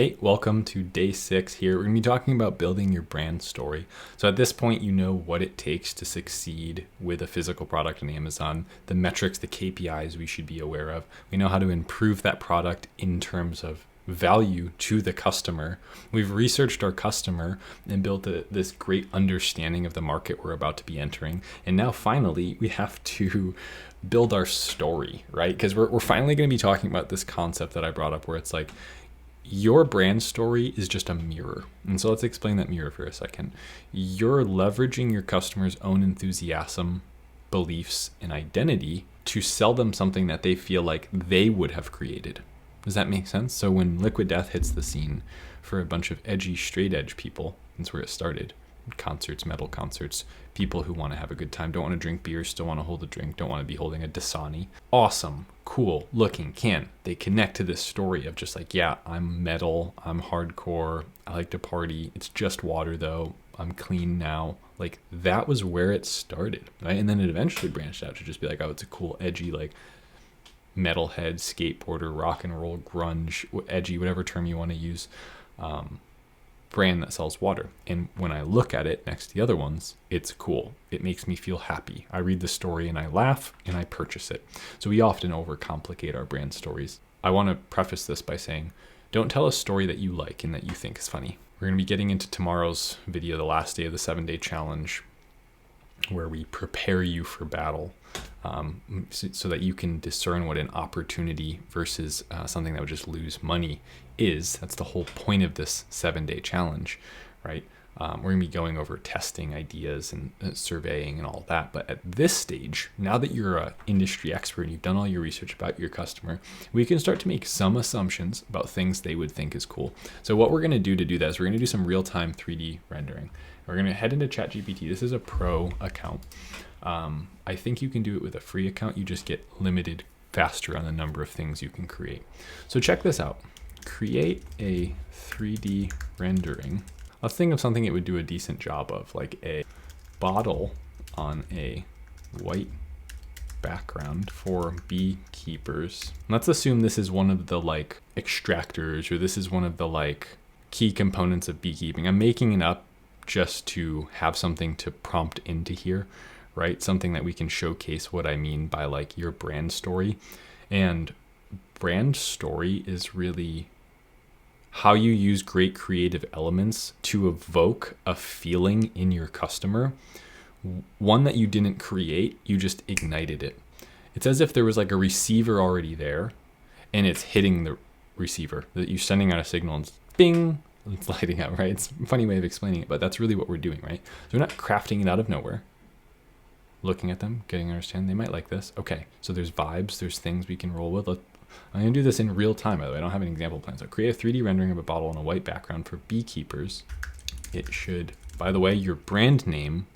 Hey, welcome to day 6 here. We're going to be talking about building your brand story. So at this point, you know what it takes to succeed with a physical product on Amazon, the metrics, the KPIs we should be aware of. We know how to improve that product in terms of value to the customer. We've researched our customer and built this great understanding of the market we're about to be entering. And now finally, we have to build our story, right? Because we're finally going to be talking about this concept that I brought up where it's like, your brand story is just a mirror. And so let's explain that mirror for a second. You're leveraging your customer's own enthusiasm, beliefs, and identity to sell them something that they feel like they would have created. Does that make sense? So when Liquid Death hits the scene for a bunch of edgy, straight edge people, that's where it started. Concerts, metal concerts, people who want to have a good time, don't want to drink beer, still want to hold a drink, don't want to be holding a Dasani. Awesome, cool looking can. They connect to this story of just like, yeah, I'm metal, I'm hardcore, I like to party. It's just water though. I'm clean now. Like that was where it started, right? And then it eventually branched out to just be like, oh, it's a cool, edgy, like metalhead, skateboarder, rock and roll, grunge, edgy, whatever term you want to use. Brand that sells water. And when I look at it next to the other ones, it's cool. It makes me feel happy. I read the story and I laugh and I purchase it. So we often overcomplicate our brand stories. I want to preface this by saying, don't tell a story that you like and that you think is funny. We're going to be getting into tomorrow's video, the last day of the 7-day challenge, where we prepare you for battle, so that you can discern what an opportunity versus something that would just lose money is. That's the whole point of this 7-day challenge, right? We're going to be going over testing ideas and surveying and all that. But at this stage, now that you're an industry expert and you've done all your research about your customer, we can start to make some assumptions about things they would think is cool. So what we're going to do that is we're going to do some real-time 3D rendering. We're going to head into ChatGPT. This is a pro account. I think you can do it with a free account. You just get limited faster on the number of things you can create. So check this out. Create a 3D rendering. Let's think of something it would do a decent job of, like a bottle on a white background for beekeepers. Let's assume this is one of the like extractors, or this is one of the like key components of beekeeping. I'm making it up just to have something to prompt into here, right? Something that we can showcase what I mean by like your brand story. And brand story is really how you use great creative elements to evoke a feeling in your customer, one that you didn't create, you just ignited it. It's as if there was like a receiver already there and it's hitting the receiver, that you're sending out a signal and bing, it's lighting up, right? It's a funny way of explaining it, but that's really what we're doing, right? So we're not crafting it out of nowhere. Looking at them, getting to understand, they might like this. Okay, so there's vibes, there's things we can roll with. I'm going to do this in real time, by the way. I don't have an example plan. So create a 3D rendering of a bottle on a white background for beekeepers. It should, by the way, your brand name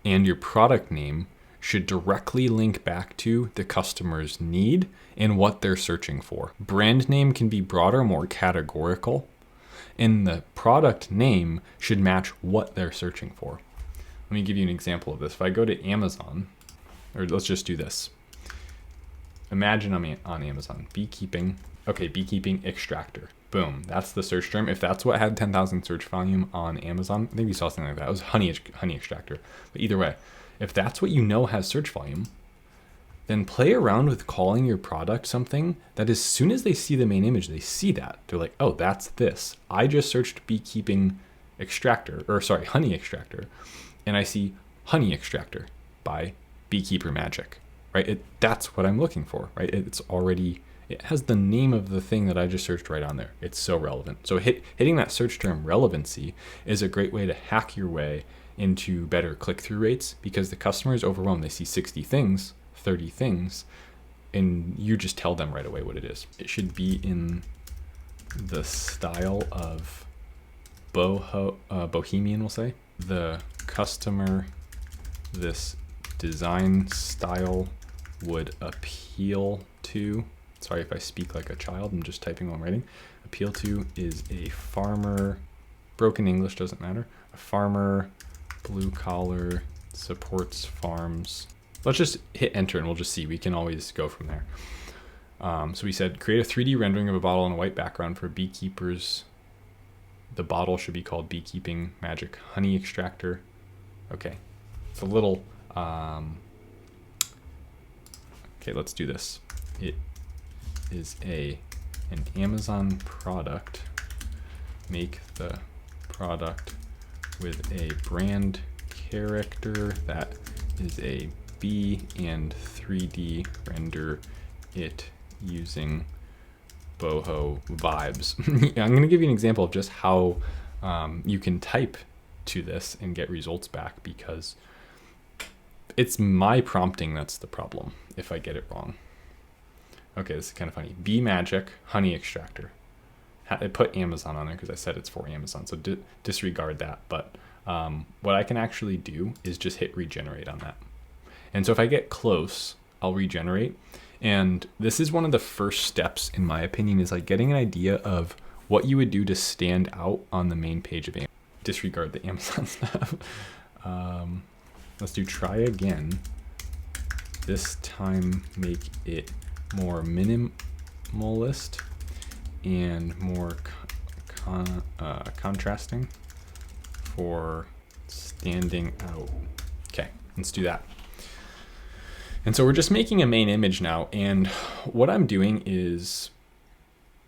and your product name should directly link back to the customer's need and what they're searching for. Brand name can be broader, more categorical, and the product name should match what they're searching for. Let me give you an example of this. If I go to Amazon, or let's just do this. Imagine I'm on Amazon, beekeeping. Okay, beekeeping extractor. Boom, that's the search term. If that's what had 10,000 search volume on Amazon, I think we saw something like that. It was honey extractor. But either way, if that's what you know has search volume, then play around with calling your product something that as soon as they see the main image, they see that. They're like, oh, that's this. I just searched beekeeping extractor, honey extractor. And I see honey extractor by Beekeeper Magic, right? That's what I'm looking for, right? It has the name of the thing that I just searched right on there. It's so relevant. So hitting that search term relevancy is a great way to hack your way into better click-through rates, because the customer is overwhelmed. They see 60 things, 30 things, and you just tell them right away what it is. It should be in the style of bohemian, we'll say. The customer this design style would appeal to. Sorry if I speak like a child, I'm just typing while I'm writing. Appeal to is a farmer, broken English doesn't matter. A farmer, blue collar, supports farms. Let's just hit enter and we'll just see. We can always go from there. So we said create a 3D rendering of a bottle on a white background for beekeepers The bottle should be called Beekeeping Magic Honey Extractor. Okay, it's a little, okay, let's do this. It is an Amazon product. Make the product with a brand character that is a bee and 3D render it using boho vibes. I'm going to give you an example of just how you can type to this and get results back, because it's my prompting that's the problem if I get it wrong. Okay, this is kind of funny. Bee Magic Honey Extractor. I put Amazon on there because I said it's for Amazon, so disregard that. But what I can actually do is just hit regenerate on that. And so if I get close, I'll regenerate. And this is one of the first steps, in my opinion, is like getting an idea of what you would do to stand out on the main page of Amazon. Disregard the Amazon stuff. Let's do try again. This time make it more minimalist and more contrasting for standing out. Okay, let's do that. And so we're just making a main image now, and what I'm doing is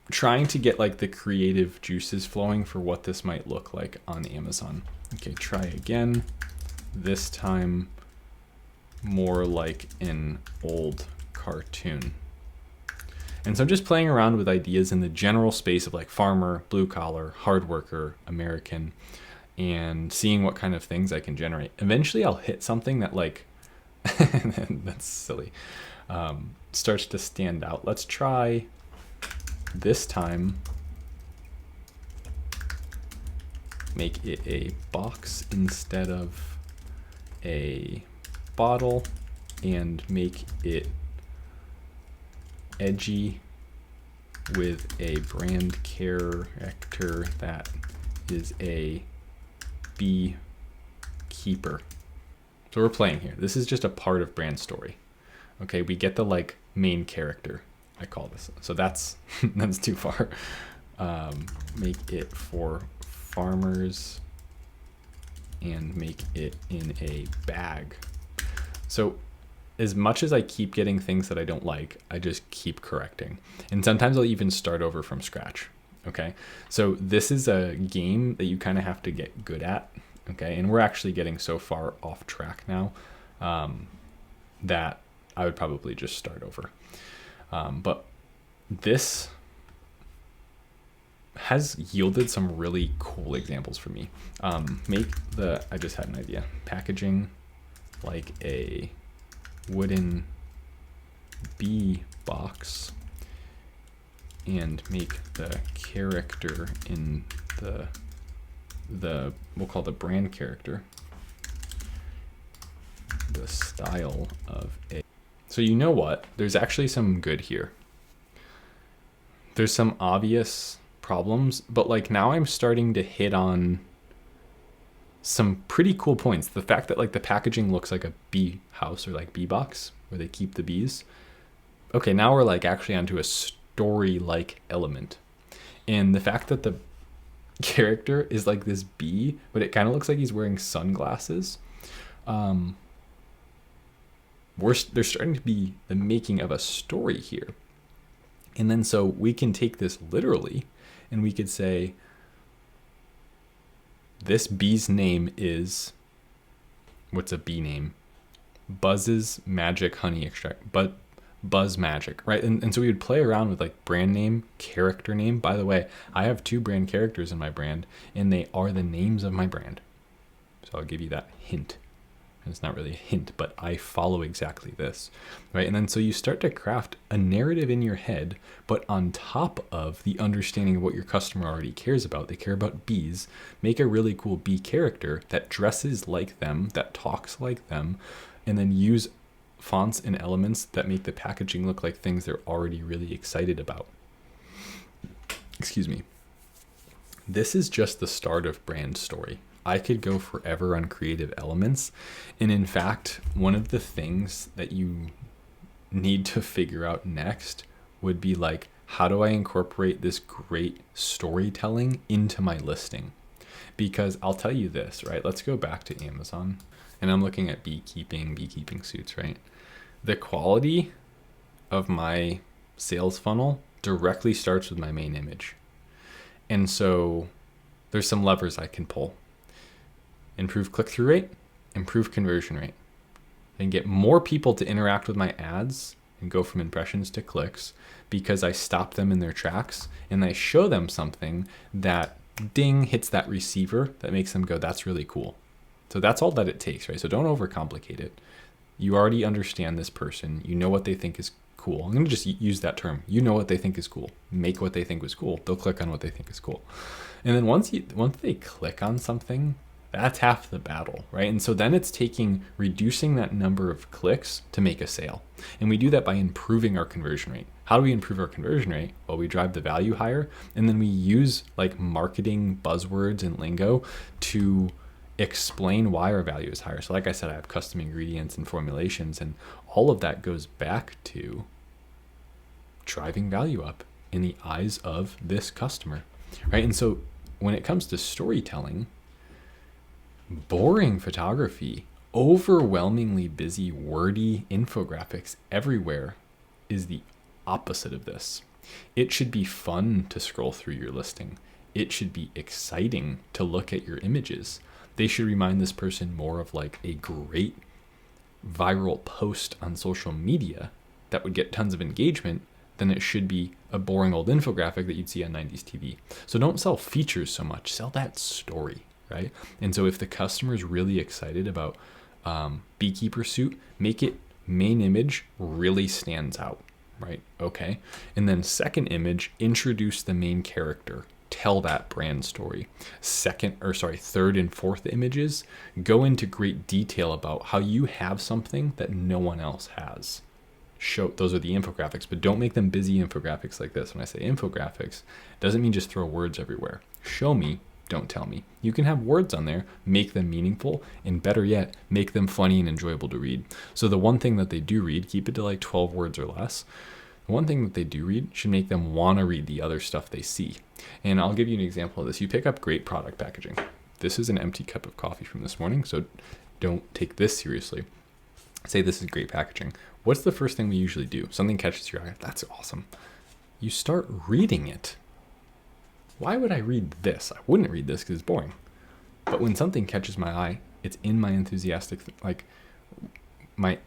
trying to get like the creative juices flowing for what this might look like on Amazon. Okay, try again. This time more like an old cartoon. And so I'm just playing around with ideas in the general space of like farmer, blue collar, hard worker, American, and seeing what kind of things I can generate. Eventually I'll hit something that like, that's silly, starts to stand out. Let's try this time, make it a box instead of a bottle, and make it edgy with a brand character that is a beekeeper. So we're playing here. This is just a part of brand story. Okay, we get the like main character, I call this. So that's that's too far. Make it for farmers and make it in a bag. So as much as I keep getting things that I don't like, I just keep correcting. And sometimes I'll even start over from scratch. Okay, so this is a game that you kind of have to get good at. Okay, and we're actually getting so far off track now that I would probably just start over. But this has yielded some really cool examples for me. I just had an idea. Packaging like a wooden bee box and make the character in the we'll call the brand character the style of a. So you know what? There's actually some good here. There's some obvious problems, but like now I'm starting to hit on some pretty cool points. The fact that like the packaging looks like a bee house or like bee box where they keep the bees. Okay, now we're like actually onto a story-like element. And the fact that the character is like this bee, but it kind of looks like he's wearing sunglasses. There's starting to be the making of a story here. And then so we can take this literally and we could say, this bee's name is, what's a bee name? Buzz's Magic Honey Extract, but Buzz Magic, right? And so we would play around with like brand name, character name. By the way, I have 2 brand characters in my brand, and they are the names of my brand. So I'll give you that hint. And it's not really a hint, but I follow exactly this, right? And then so you start to craft a narrative in your head, but on top of the understanding of what your customer already cares about. They care about bees. Make a really cool bee character that dresses like them, that talks like them, and then use fonts and elements that make the packaging look like things they're already really excited about. Excuse me. This is just the start of brand story. I could go forever on creative elements. And in fact, one of the things that you need to figure out next would be like, how do I incorporate this great storytelling into my listing? Because I'll tell you this, right? Let's go back to Amazon, and I'm looking at beekeeping suits, right? The quality of my sales funnel directly starts with my main image. And so there's some levers I can pull. Improve click-through rate, improve conversion rate, and get more people to interact with my ads and go from impressions to clicks because I stop them in their tracks and I show them something that ding hits that receiver that makes them go, that's really cool. So that's all that it takes, right? So don't overcomplicate it. You already understand this person. You know what they think is cool. I'm going to just use that term. You know what they think is cool. Make what they think was cool. They'll click on what they think is cool. And then once they click on something, that's half the battle, right? And so then it's reducing that number of clicks to make a sale. And we do that by improving our conversion rate. How do we improve our conversion rate? Well, we drive the value higher, and then we use like marketing buzzwords and lingo to explain why our value is higher. So like I said, I have custom ingredients and formulations, and all of that goes back to driving value up in the eyes of this customer, right? And so when it comes to storytelling, boring photography, overwhelmingly busy, wordy infographics everywhere is the opposite of this. It should be fun to scroll through your listing. It should be exciting to look at your images. They should remind this person more of like a great viral post on social media that would get tons of engagement than it should be a boring old infographic that you'd see on 90s TV. So don't sell features so much, sell that story. Right? And so if the customer is really excited about beekeeper suit, make it main image really stands out, right? Okay. And then second image, introduce the main character, tell that brand story. Third and fourth images, go into great detail about how you have something that no one else has. Those are the infographics, but don't make them busy infographics like this. When I say infographics, it doesn't mean just throw words everywhere. Show me, don't tell me. You can have words on there, make them meaningful, and better yet, make them funny and enjoyable to read. So the one thing that they do read, keep it to like 12 words or less. The one thing that they do read should make them want to read the other stuff they see. And I'll give you an example of this. You pick up great product packaging. This is an empty cup of coffee from this morning, so don't take this seriously. Say this is great packaging. What's the first thing we usually do? Something catches your eye. That's awesome. You start reading it. Why would I read this? I wouldn't read this because it's boring. But when something catches my eye, it's in my enthusiastic, my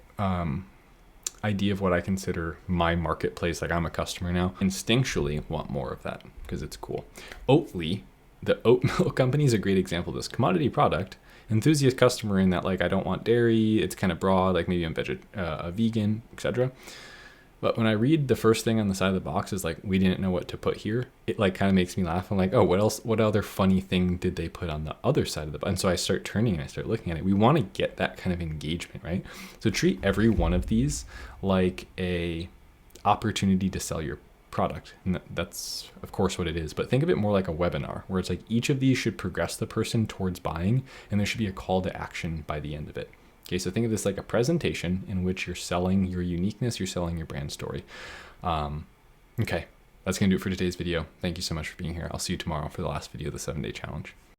idea of what I consider my marketplace. Like I'm a customer now, instinctually want more of that because it's cool. Oatly, the oat milk company, is a great example of this. Commodity product, enthusiast customer in that like I don't want dairy. It's kind of broad, like maybe I'm a vegan, etc. But when I read the first thing on the side of the box is like, we didn't know what to put here, it like kind of makes me laugh. I'm like, oh, what other funny thing did they put on the other side of the box? And so I start turning and I start looking at it. We want to get that kind of engagement, right? So treat every one of these like a opportunity to sell your product. And that's of course what it is, but think of it more like a webinar where it's like each of these should progress the person towards buying, and there should be a call to action by the end of it. Okay, so think of this like a presentation in which you're selling your uniqueness, you're selling your brand story. Okay, that's going to do it for today's video. Thank you so much for being here. I'll see you tomorrow for the last video of the 7-day challenge.